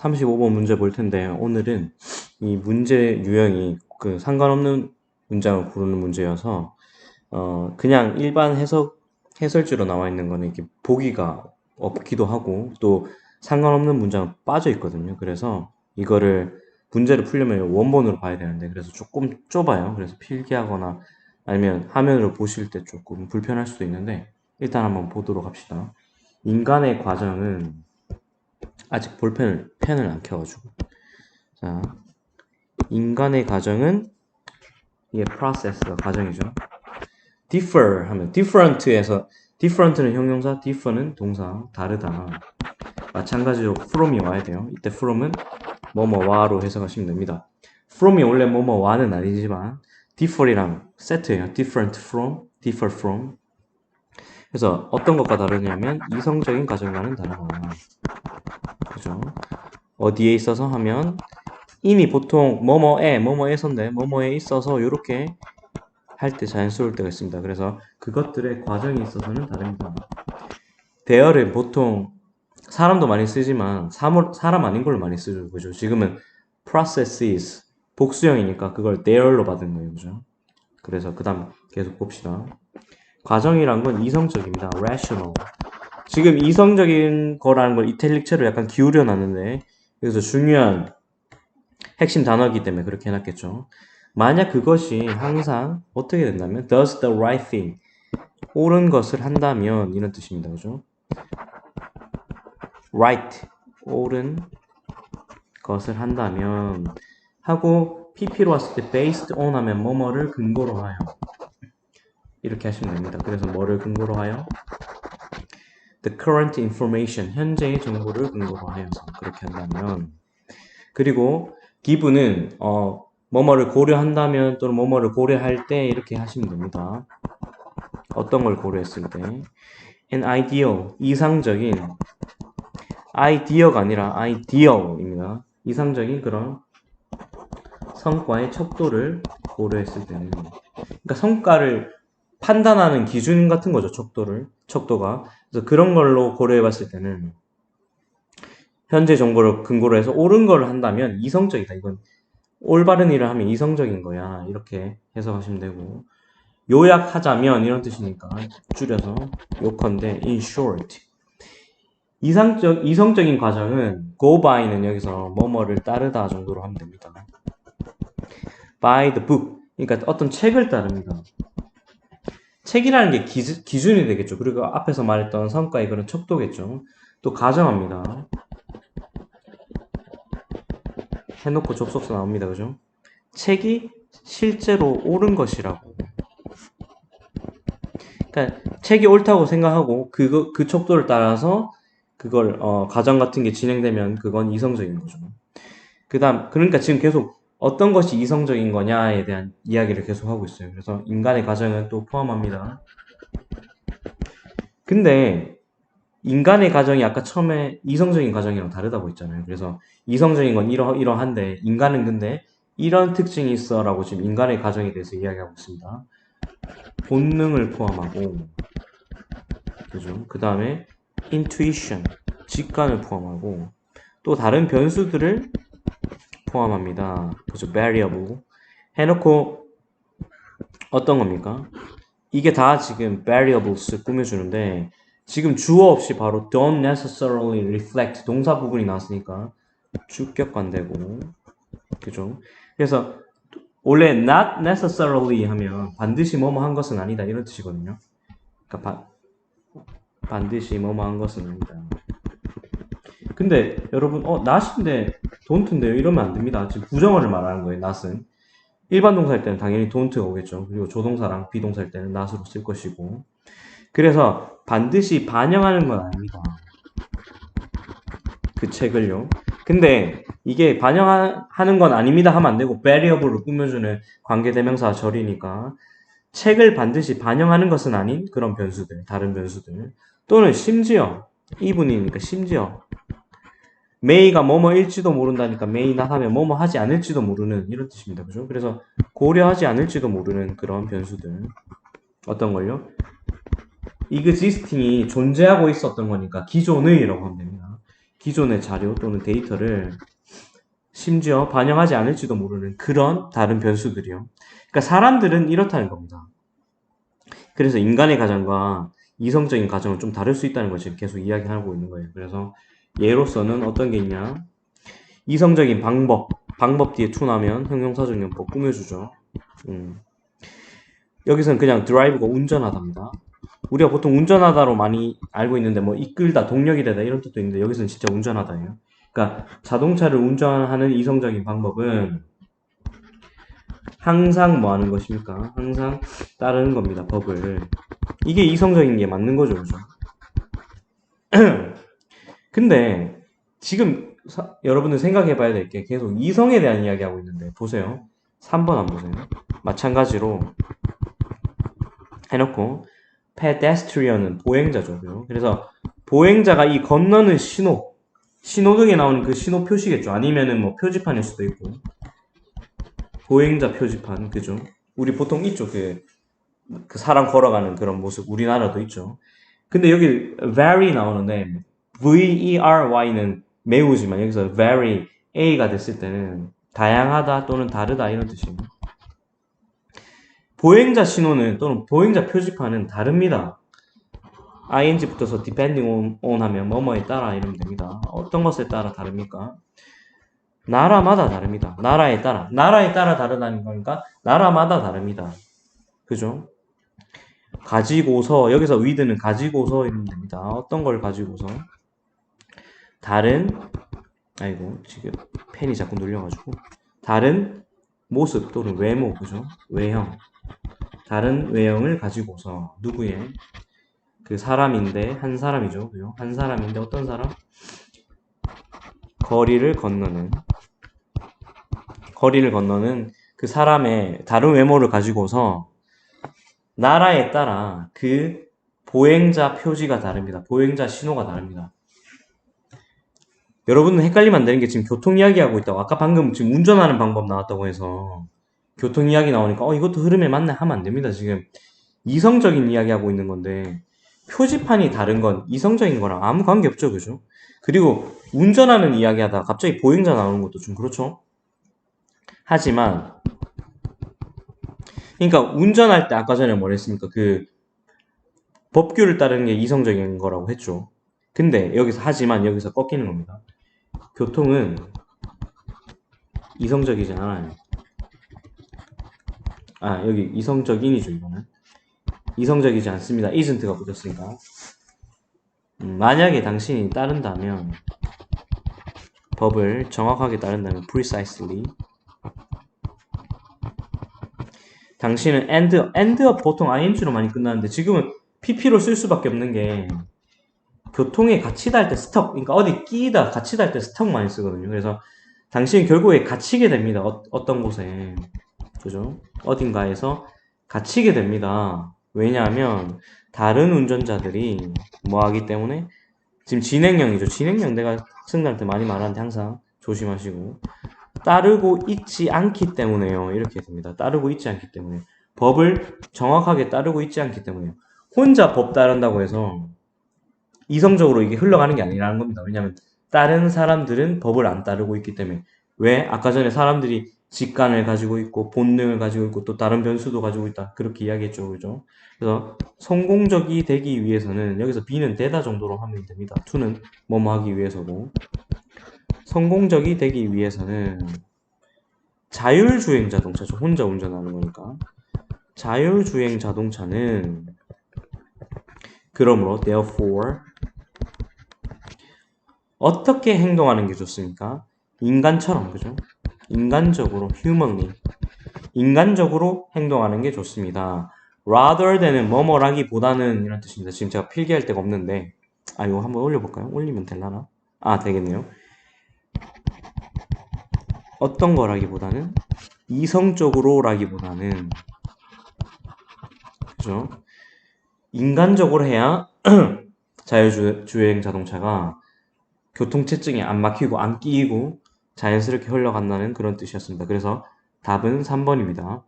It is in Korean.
35번 문제 볼 텐데 오늘은 이 문제 유형이 그 상관없는 문장을 고르는 문제여서 그냥 일반 해설지로 나와 있는 거는 이렇게 보기가 없기도 하고 또 상관없는 문장은 빠져 있거든요. 그래서 이거를 문제를 풀려면 원본으로 봐야 되는데 그래서 조금 좁아요. 그래서 필기하거나 아니면 화면으로 보실 때 조금 불편할 수도 있는데 일단 한번 보도록 합시다. 인간의 과정은 아직 펜을 안 켜가지고 자 인간의 과정은 이게 process가 과정이죠. differ 하면 different에서 different는 형용사, differ는 동사, 다르다. 마찬가지로 from이 와야 돼요. 이때 from은 뭐뭐와로 해석하시면 됩니다. from이 원래 뭐뭐와는 아니지만 differ이랑 세트예요. different from, differ from. 그래서 어떤 것과 다르냐면 이성적인 과정과는 다르다. 그죠? 어디에 있어서 하면 인이 보통 뭐뭐에서인데 뭐뭐에 있어서 이렇게 할 때 자연스러울 때가 있습니다. 그래서 그것들의 과정이 있어서는 다릅니다. 대열은 보통 사람도 많이 쓰지만 사람 아닌 걸로 많이 쓰죠. 그죠? 지금은 processes 복수형이니까 그걸 there로 받은 거예요. 그죠? 그래서 그 다음 계속 봅시다. 과정이란 건 이성적입니다. rational. 지금 이성적인 거라는 걸 이탈릭체로 약간 기울여 놨는데 여기서 중요한 핵심 단어이기 때문에 그렇게 해놨겠죠. 만약 그것이 항상 어떻게 된다면 does the right thing 옳은 것을 한다면 이런 뜻입니다. 그죠? right 옳은 것을 한다면 하고 PP로 왔을 때 based on 하면 뭐뭐를 근거로 하여 이렇게 하시면 됩니다. 그래서 뭐를 근거로 하여? the current information 현재의 정보를 근거로 하여서 그렇게 한다면 그리고 기분은 뭐뭐를 고려한다면 또는 뭐뭐를 고려할 때 이렇게 하시면 됩니다. 어떤 걸 고려했을 때 an ideal 이상적인 idea가 아니라 ideal입니다. 이상적인 그런 성과의 척도를 고려했을 때는 그러니까 성과를 판단하는 기준 같은 거죠. 척도가 그래서 그런 걸로 고려해 봤을 때는 현재 정보를 근거로 해서 옳은 걸 한다면 이성적이다. 이건 올바른 일을 하면 이성적인 거야. 이렇게 해석하시면 되고 요약하자면 이런 뜻이니까 줄여서 요컨대 in short 이성적인 과정은 go by는 여기서 뭐뭐를 따르다 정도로 하면 됩니다. by the book 그러니까 어떤 책을 따릅니다. 책이라는 게 기준이 되겠죠. 그리고 앞에서 말했던 성과의 그런 척도겠죠. 또 가정합니다. 해놓고 접속사 나옵니다. 그죠? 책이 실제로 옳은 것이라고. 그러니까 책이 옳다고 생각하고 그 척도를 따라서 그걸 가정 같은 게 진행되면 그건 이성적인 거죠. 그다음 그러니까 지금 계속 어떤 것이 이성적인 거냐에 대한 이야기를 계속 하고 있어요. 그래서 인간의 가정은 또 포함합니다. 근데 인간의 가정이 아까 처음에 이성적인 가정이랑 다르다고 했잖아요. 그래서 이성적인 건 이러한데 인간은 근데 이런 특징이 있어 라고 지금 인간의 가정에 대해서 이야기하고 있습니다. 본능을 포함하고 그죠? 그 다음에 intuition 직관을 포함하고 또 다른 변수들을 포함합니다. 그죠? variable 해놓고 어떤 겁니까? 이게 다 지금 variables 꾸며주는데 지금 주어 없이 바로 don't necessarily reflect 동사 부분이 나왔으니까 주격관되고 그죠? 그래서 원래 not necessarily 하면 반드시 뭐뭐 한 것은 아니다 이런 뜻이거든요. 그러니까 반드시 뭐뭐 한 것은 아니다. 근데 여러분 not인데 don't인데요 이러면 안 됩니다. 지금 부정어를 말하는 거예요. not은 일반 동사일 때는 당연히 don't가 오겠죠. 그리고 조동사랑 비동사일 때는 not으로 쓸 것이고 그래서 반드시 반영하는 건 아닙니다. 그 책을요. 근데 이게 반영하는 건 아닙니다 하면 안 되고 variable로 꾸며주는 관계대명사 절이니까 책을 반드시 반영하는 것은 아닌 그런 변수들, 다른 변수들 또는 심지어 이분이니까 심지어 may가 뭐뭐일지도 모른다니까 may not 하면 뭐뭐 하지 않을지도 모르는 이런 뜻입니다. 그죠? 그래서 고려하지 않을지도 모르는 그런 변수들 어떤 걸요? existing이 존재하고 있었던 거니까 기존의라고 하면 됩니다. 기존의 자료 또는 데이터를 심지어 반영하지 않을지도 모르는 그런 다른 변수들이요. 그러니까 사람들은 이렇다는 겁니다. 그래서 인간의 가정과 이성적인 가정은 좀 다를 수 있다는 걸 지금 계속 이야기하고 있는 거예요. 그래서 예로서는 어떤 게 있냐? 이성적인 방법 뒤에 to 나면 형용사적용법 꾸며주죠. 여기서는 그냥 드라이브가 운전하다입니다. 우리가 보통 운전하다로 많이 알고 있는데 뭐 이끌다, 동력이 되다 이런 뜻도 있는데 여기서는 진짜 운전하다예요. 그러니까 자동차를 운전하는 이성적인 방법은 항상 뭐 하는 것입니까? 항상 따르는 겁니다. 법을. 이게 이성적인 게 맞는 거죠. 그죠? 근데 지금 여러분들 생각해 봐야 될 게 계속 이성에 대한 이야기하고 있는데 보세요. 3번 안 보세요. 마찬가지로 해놓고 pedestrian은 보행자죠. 그래서 보행자가 이 건너는 신호등에 나오는 그 신호 표시겠죠. 아니면은 뭐 표지판일 수도 있고 보행자 표지판 그죠. 우리 보통 있죠. 그 사람 걸어가는 그런 모습 우리나라도 있죠. 근데 여기 very 나오는데 very는 매우지만 여기서 very a가 됐을 때는 다양하다 또는 다르다 이런 뜻입니다. 보행자 신호는 또는 보행자 표지판은 다릅니다. ing 붙어서 depending on 하면 뭐뭐에 따라 이러면 됩니다. 어떤 것에 따라 다릅니까? 나라마다 다릅니다. 나라에 따라 다르다는 거니까 나라마다 다릅니다. 그죠? 가지고서 여기서 with는 가지고서 이러면 됩니다. 어떤 걸 가지고서 다른 아이고 지금 펜이 자꾸 눌려가지고 다른 모습 또는 외모 그죠? 외형 다른 외형을 가지고서 누구의 그 사람인데 한 사람이죠. 그죠? 한 사람인데 어떤 사람? 거리를 건너는 그 사람의 다른 외모를 가지고서 나라에 따라 그 보행자 표지가 다릅니다. 보행자 신호가 다릅니다. 여러분은 헷갈리면 안 되는 게 지금 교통 이야기하고 있다고 아까 방금 지금 운전하는 방법 나왔다고 해서 교통 이야기 나오니까 이것도 흐름에 맞네 하면 안 됩니다. 지금 이성적인 이야기하고 있는 건데 표지판이 다른 건 이성적인 거랑 아무 관계 없죠. 그죠? 그리고 운전하는 이야기 하다가 갑자기 보행자 나오는 것도 좀 그렇죠? 하지만 그러니까 운전할 때 아까 전에 뭐랬습니까? 그 법규를 따르는 게 이성적인 거라고 했죠. 근데 하지만 여기서 꺾이는 겁니다. 교통은 이성적이지 않아요. 여기 이성적인이죠, 이거는. 이성적이지 않습니다. isn't가 붙었으니까. 만약에 당신이 따른다면 법을 정확하게 따른다면 precisely 당신은 end가 보통 ing로 많이 끝나는데 지금은 pp로 쓸 수밖에 없는 게 교통에 갇히다 할 때 스톡 그러니까 어디 끼다 갇히다 할 때 스톡 많이 쓰거든요. 그래서 당신이 결국에 갇히게 됩니다. 어떤 곳에 그죠? 어딘가에서 갇히게 됩니다. 왜냐하면 다른 운전자들이 뭐 하기 때문에 지금 진행형이죠. 진행형 내가 학생들한테 많이 말하는데 항상 조심하시고 따르고 있지 않기 때문에요. 이렇게 됩니다. 따르고 있지 않기 때문에 법을 정확하게 따르고 있지 않기 때문에 혼자 법 따른다고 해서 이성적으로 이게 흘러가는 게 아니라는 겁니다. 왜냐하면 다른 사람들은 법을 안 따르고 있기 때문에 왜? 아까 전에 사람들이 직관을 가지고 있고 본능을 가지고 있고 또 다른 변수도 가지고 있다. 그렇게 이야기했죠. 그죠? 그래서 성공적이 되기 위해서는 여기서 B는 되다 정도로 하면 됩니다. to는 뭐뭐 하기 위해서고 성공적이 되기 위해서는 자율주행 자동차죠. 혼자 운전하는 거니까. 자율주행 자동차는 그러므로 therefore 어떻게 행동하는 게 좋습니까? 인간처럼 그죠? 인간적으로 humanly 인간적으로 행동하는 게 좋습니다. rather than은 뭐뭐라기보다는 이런 뜻입니다. 지금 제가 필기할 데가 없는데 이거 한번 올려볼까요? 올리면 되려나? 되겠네요. 어떤 거라기보다는 이성적으로라기보다는 그죠? 인간적으로 해야 자율주행 자동차가 교통체증에 안 막히고 안 끼이고 자연스럽게 흘러간다는 그런 뜻이었습니다. 그래서 답은 3번입니다.